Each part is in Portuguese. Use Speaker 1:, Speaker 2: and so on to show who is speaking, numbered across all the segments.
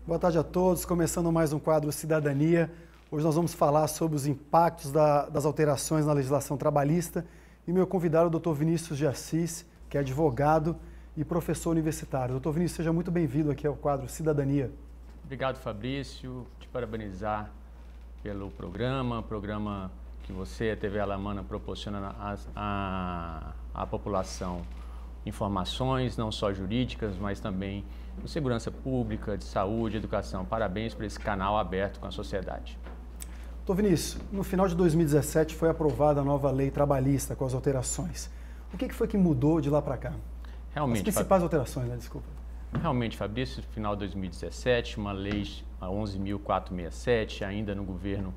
Speaker 1: Boa tarde a todos, começando mais um quadro Cidadania. Hoje nós vamos falar sobre os impactos das alterações na legislação trabalhista e meu convidado é o Dr. Vinícius de Assis, que é advogado e professor universitário. Dr. Vinícius, seja muito bem-vindo aqui ao quadro Cidadania.
Speaker 2: Obrigado, Fabrício, te parabenizar pelo programa que você, a TV Alamana, proporciona à população informações, não só jurídicas, mas também de segurança pública, de saúde, educação. Parabéns por esse canal aberto com a sociedade.
Speaker 1: Dr. Vinícius, no final de 2017 foi aprovada a nova lei trabalhista com as alterações. O que foi que mudou de lá para cá?
Speaker 2: Realmente,
Speaker 1: as principais alterações, né? Desculpa.
Speaker 2: Realmente, Fabrício, no final de 2017, uma lei, a 11.467, ainda no governo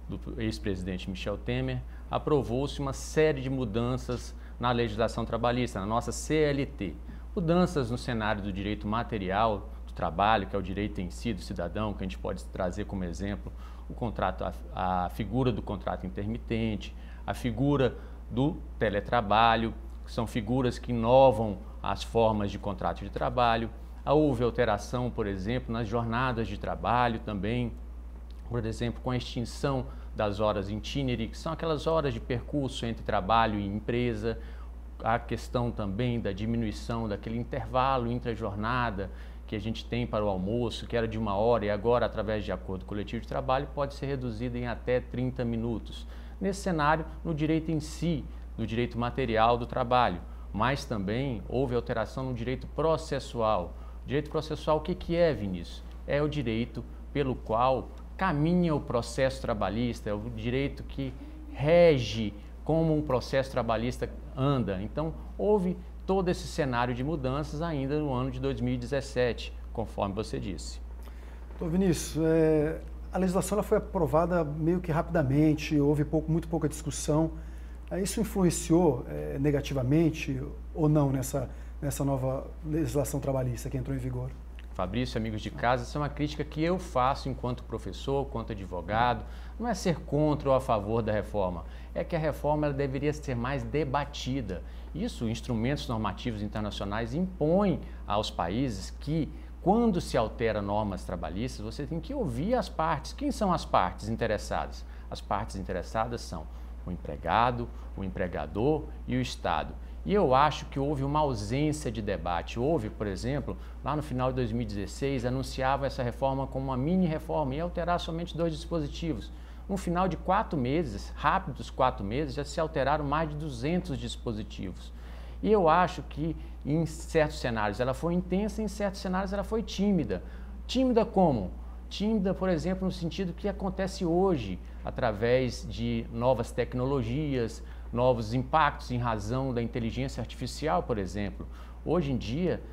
Speaker 2: do ex-presidente Michel Temer, aprovou-se uma série de mudanças na legislação trabalhista, na nossa CLT. Mudanças no cenário do direito material do trabalho, que é o direito em si do cidadão, que a gente pode trazer como exemplo o contrato, a figura do contrato intermitente, a figura do teletrabalho, que são figuras que inovam as formas de contrato de trabalho. Houve alteração, por exemplo, nas jornadas de trabalho também, por exemplo, com a extinção das horas itinerary, que são aquelas horas de percurso entre trabalho e empresa, a questão também da diminuição daquele intervalo intra-jornada que a gente tem para o almoço, que era de 1 hora e agora, através de acordo coletivo de trabalho, pode ser reduzido em até 30 minutos. Nesse cenário, no direito em si, no direito material do trabalho, mas também houve alteração no direito processual. Direito processual, o que é, Vinícius? É o direito pelo qual caminha o processo trabalhista, é o direito que rege como um processo trabalhista anda. Então, houve todo esse cenário de mudanças ainda no ano de 2017, conforme você disse.
Speaker 1: Dr. Vinícius, a legislação ela foi aprovada meio que rapidamente, houve muito pouca discussão. Isso influenciou negativamente ou não nessa nova legislação trabalhista que entrou em vigor?
Speaker 2: Fabrício, amigos de casa, essa é uma crítica que eu faço enquanto professor, enquanto advogado. Não é ser contra ou a favor da reforma, é que a reforma ela deveria ser mais debatida. Isso, instrumentos normativos internacionais impõem aos países que, quando se altera normas trabalhistas, você tem que ouvir as partes. Quem são as partes interessadas? As partes interessadas são o empregado, o empregador e o Estado. E eu acho que houve uma ausência de debate. Houve, por exemplo, lá no final de 2016, anunciava essa reforma como uma mini-reforma e ia alterar somente 2 dispositivos. No final de 4 meses, rápidos 4 meses, já se alteraram mais de 200 dispositivos. E eu acho que em certos cenários ela foi intensa, em certos cenários ela foi tímida. Tímida como? Tímida, por exemplo, no sentido que acontece hoje, através de novas tecnologias, novos impactos em razão da inteligência artificial, por exemplo. Hoje em dia,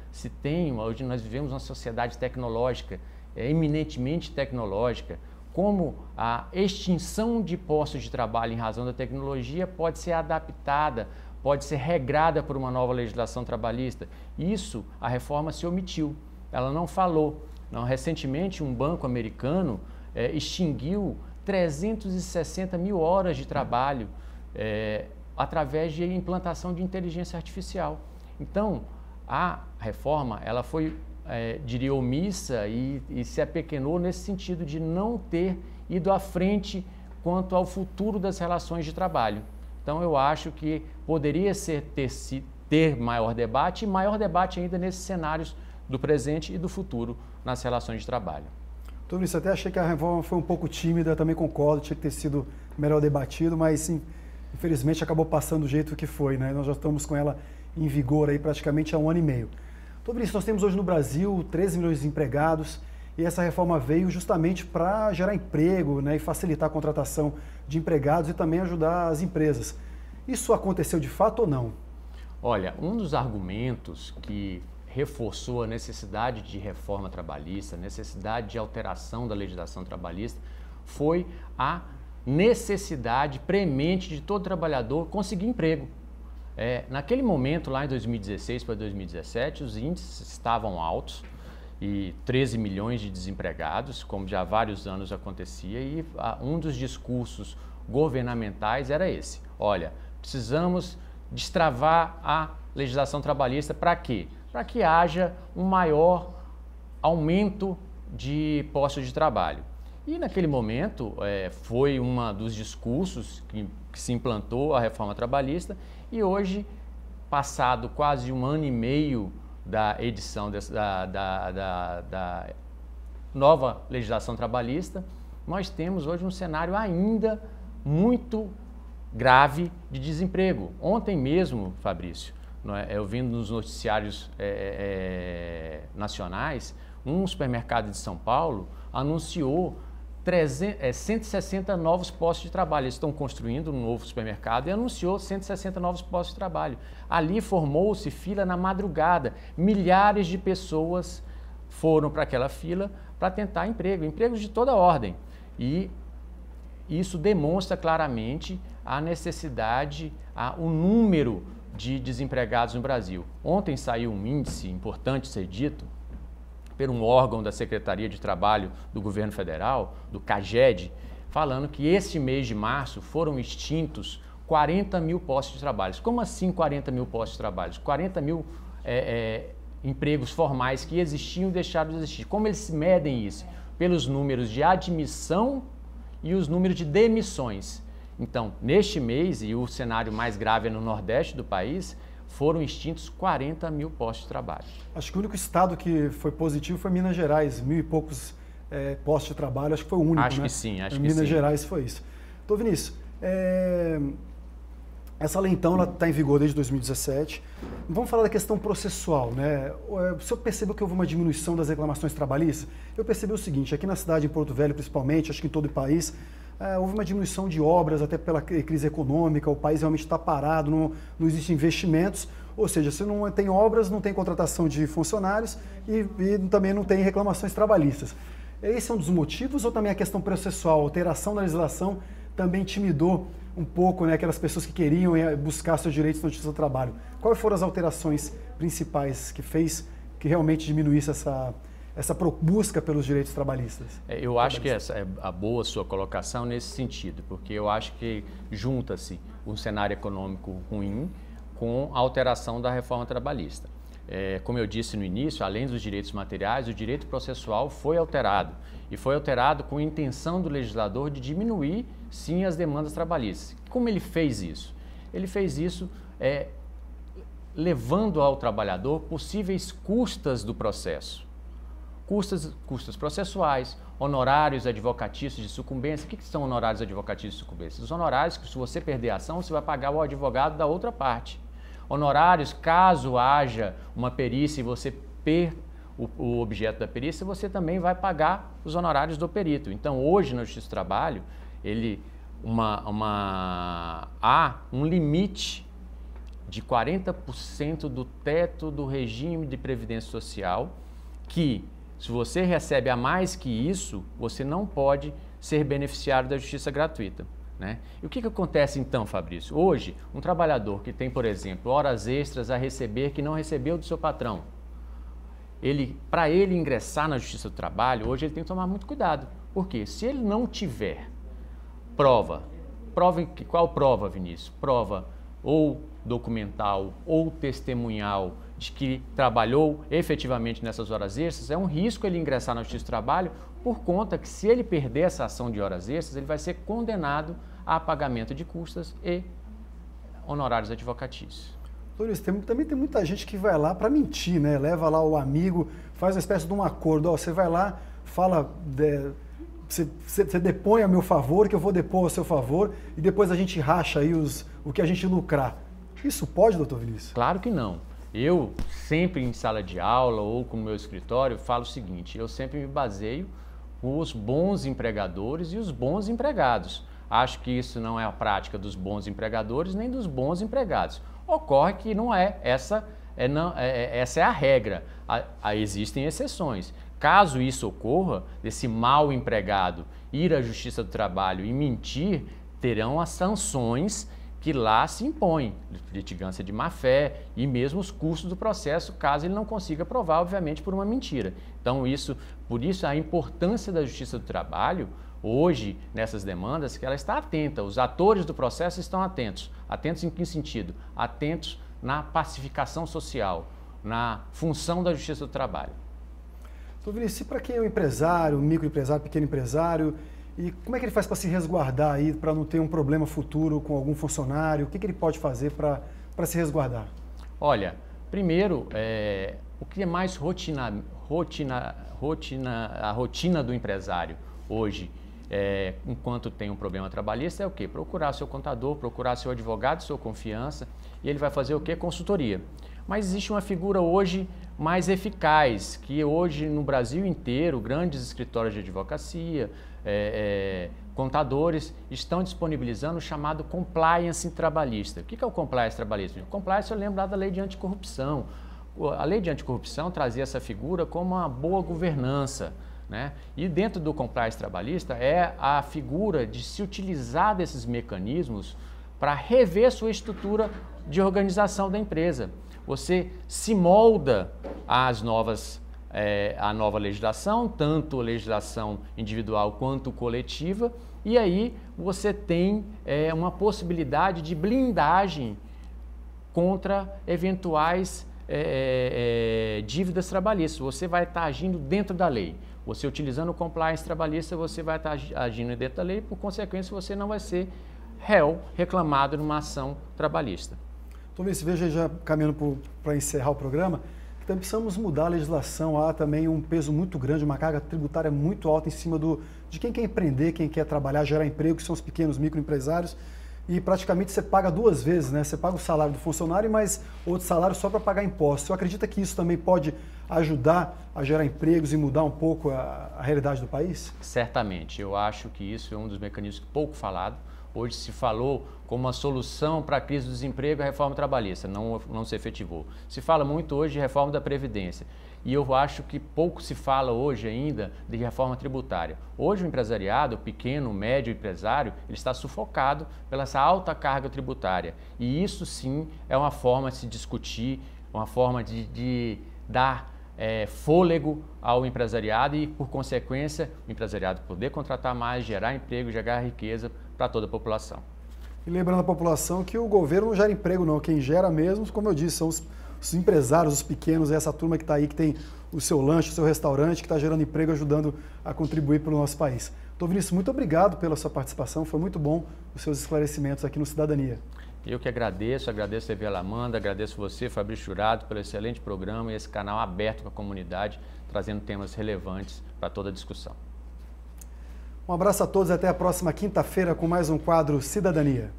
Speaker 2: hoje nós vivemos uma sociedade tecnológica, eminentemente tecnológica, como a extinção de postos de trabalho em razão da tecnologia pode ser adaptada, pode ser regrada por uma nova legislação trabalhista. Isso, a reforma se omitiu, ela não falou. Não, recentemente, um banco americano extinguiu 360 mil horas de trabalho através de implantação de inteligência artificial. Então, a reforma ela foi, diria, omissa e se apequenou nesse sentido de não ter ido à frente quanto ao futuro das relações de trabalho. Então, eu acho que poderia ter maior debate e maior debate ainda nesses cenários do presente e do futuro nas relações de trabalho.
Speaker 1: Dr. Vinícius, até achei que a reforma foi um pouco tímida, também concordo, tinha que ter sido melhor debatido, mas sim, infelizmente acabou passando do jeito que foi, né? Nós já estamos com ela em vigor aí praticamente há 1 ano e meio. Dr. Vinícius, nós temos hoje no Brasil 13 milhões de desempregados e essa reforma veio justamente para gerar emprego, né, e facilitar a contratação de empregados e também ajudar as empresas. Isso aconteceu de fato ou não?
Speaker 2: Olha, um dos argumentos que reforçou a necessidade de reforma trabalhista, a necessidade de alteração da legislação trabalhista, foi a necessidade premente de todo trabalhador conseguir emprego. Naquele momento, lá em 2016 para 2017, os índices estavam altos e 13 milhões de desempregados, como já há vários anos acontecia, e um dos discursos governamentais era esse: olha, precisamos destravar a legislação trabalhista para quê? Para que haja um maior aumento de postos de trabalho. E naquele momento foi um dos discursos que se implantou a reforma trabalhista e hoje, passado quase 1 ano e meio da edição da nova legislação trabalhista, nós temos hoje um cenário ainda muito grave de desemprego. Ontem mesmo, Fabrício, eu vendo nos noticiários nacionais, um supermercado de São Paulo anunciou 160 novos postos de trabalho. Eles estão construindo um novo supermercado e anunciou 160 novos postos de trabalho. Ali formou-se fila na madrugada. Milhares de pessoas foram para aquela fila para tentar empregos de toda ordem. E isso demonstra claramente a necessidade, o número de desempregados no Brasil. Ontem saiu um índice importante ser dito, por um órgão da Secretaria de Trabalho do Governo Federal, do CAGED, falando que esse mês de março foram extintos 40 mil postos de trabalho. Como assim 40 mil postos de trabalho? 40 mil empregos formais que existiam deixaram de existir. Como eles medem isso? Pelos números de admissão e os números de demissões. Então, neste mês, e o cenário mais grave é no Nordeste do país, foram extintos 40 mil postos de trabalho.
Speaker 1: Acho que o único estado que foi positivo foi Minas Gerais, 1.000 e poucos postos de trabalho, acho que foi o único,
Speaker 2: Acho
Speaker 1: né?
Speaker 2: que sim, acho que
Speaker 1: Minas
Speaker 2: sim.
Speaker 1: Gerais foi isso. Então, Vinícius, essa lei, então, ela está em vigor desde 2017. Vamos falar da questão processual, né? O senhor percebeu que houve uma diminuição das reclamações trabalhistas? Eu percebi o seguinte, aqui na cidade, em Porto Velho, principalmente, acho que em todo o país, houve uma diminuição de obras, até pela crise econômica, o país realmente está parado, não existem investimentos, ou seja, se não tem obras, não tem contratação de funcionários e também não tem reclamações trabalhistas. Esse é um dos motivos ou também a questão processual, a alteração da legislação também intimidou um pouco, né, aquelas pessoas que queriam buscar seus direitos na justiça do trabalho? Quais foram as alterações principais que fez que realmente diminuísse essa busca pelos direitos trabalhistas?
Speaker 2: Eu acho que essa é a boa sua colocação nesse sentido, porque eu acho que junta-se um cenário econômico ruim com a alteração da reforma trabalhista. Como eu disse no início, além dos direitos materiais, o direito processual foi alterado. E foi alterado com a intenção do legislador de diminuir, sim, as demandas trabalhistas. Como ele fez isso? Ele fez isso levando ao trabalhador possíveis custas do processo. Custas processuais, honorários advocatícios de sucumbência. O que são honorários advocatícios de sucumbência? Os honorários que, se você perder a ação, você vai pagar ao advogado da outra parte. Honorários, caso haja uma perícia e você o objeto da perícia, você também vai pagar os honorários do perito. Então, hoje, na Justiça do Trabalho, há um limite de 40% do teto do regime de previdência social que, se você recebe a mais que isso, você não pode ser beneficiário da justiça gratuita, né? E o que acontece então, Fabrício? Hoje, um trabalhador que tem, por exemplo, horas extras a receber que não recebeu do seu patrão, para ele ingressar na Justiça do Trabalho, hoje ele tem que tomar muito cuidado. Por quê? Se ele não tiver qual prova, Vinícius? Prova ou documental ou testemunhal de que trabalhou efetivamente nessas horas extras, é um risco ele ingressar na Justiça do Trabalho por conta que, se ele perder essa ação de horas extras, ele vai ser condenado a pagamento de custas e honorários advocatícios.
Speaker 1: Luiz, também tem muita gente que vai lá para mentir, né? Leva lá o amigo, faz uma espécie de um acordo. Você vai lá, fala, você depõe a meu favor, que eu vou depor a seu favor, e depois a gente racha aí o que a gente lucrar. Isso pode, doutor Vinícius?
Speaker 2: Claro que não. Eu sempre em sala de aula ou com o meu escritório falo o seguinte, eu sempre me baseio os bons empregadores e os bons empregados. Acho que isso não é a prática dos bons empregadores nem dos bons empregados. Ocorre que não é, essa é a regra, existem exceções. Caso isso ocorra, desse mau empregado ir à Justiça do Trabalho e mentir, terão as sanções que lá se impõem, litigância de má-fé e mesmo os custos do processo, caso ele não consiga provar, obviamente, por uma mentira. Então, por isso a importância da Justiça do Trabalho, hoje, nessas demandas, que ela está atenta, os atores do processo estão atentos. Atentos em que sentido? Atentos na pacificação social, na função da Justiça do Trabalho.
Speaker 1: Então, Vinícius, e para quem é um empresário, um microempresário, pequeno empresário, e como é que ele faz para se resguardar aí, para não ter um problema futuro com algum funcionário? O que ele pode fazer para se resguardar?
Speaker 2: Olha, primeiro, o que é mais a rotina do empresário hoje, enquanto tem um problema trabalhista, é o quê? Procurar seu contador, procurar seu advogado, sua confiança, e ele vai fazer o quê? Consultoria. Mas existe uma figura hoje mais eficaz, que hoje no Brasil inteiro, grandes escritórios de advocacia, contadores estão disponibilizando o chamado compliance trabalhista. O que é o compliance trabalhista? O compliance, eu lembro lá da lei de anticorrupção. A lei de anticorrupção trazia essa figura como uma boa governança, né? E dentro do compliance trabalhista é a figura de se utilizar desses mecanismos para rever sua estrutura de organização da empresa. Você se molda às novas a nova legislação, tanto legislação individual quanto coletiva, e aí você tem uma possibilidade de blindagem contra eventuais dívidas trabalhistas. Você vai estar agindo dentro da lei. Você utilizando o compliance trabalhista, você vai estar agindo dentro da lei, por consequência você não vai ser réu reclamado numa ação trabalhista.
Speaker 1: Então, veja, já caminhando para encerrar o programa, então precisamos mudar a legislação. Há também um peso muito grande, uma carga tributária muito alta em cima de quem quer empreender, quem quer trabalhar, gerar emprego, que são os pequenos microempresários. E praticamente você paga duas vezes, né? Você paga o salário do funcionário, mas outro salário só para pagar impostos. Você acredita que isso também pode ajudar a gerar empregos e mudar um pouco a realidade do país?
Speaker 2: Certamente. Eu acho que isso é um dos mecanismos pouco falado. Hoje se falou como uma solução para a crise do desemprego a reforma trabalhista, não se efetivou. Se fala muito hoje de reforma da Previdência e eu acho que pouco se fala hoje ainda de reforma tributária. Hoje o empresariado, o pequeno, médio empresário, ele está sufocado pela essa alta carga tributária e isso sim é uma forma de se discutir, uma forma de dar fôlego ao empresariado e, por consequência, o empresariado poder contratar mais, gerar emprego, gerar riqueza para toda a população.
Speaker 1: E lembrando a população que o governo não gera emprego não, quem gera mesmo, como eu disse, são os empresários, os pequenos, essa turma que está aí, que tem o seu lanche, o seu restaurante, que está gerando emprego, ajudando a contribuir para o nosso país. Então, Vinícius, muito obrigado pela sua participação, foi muito bom os seus esclarecimentos aqui no Cidadania.
Speaker 2: Eu que agradeço a TV Alamanda, agradeço você, Fabrício Jurado, pelo excelente programa e esse canal aberto com a comunidade, trazendo temas relevantes para toda a discussão.
Speaker 1: Um abraço a todos e até a próxima quinta-feira com mais um quadro Cidadania.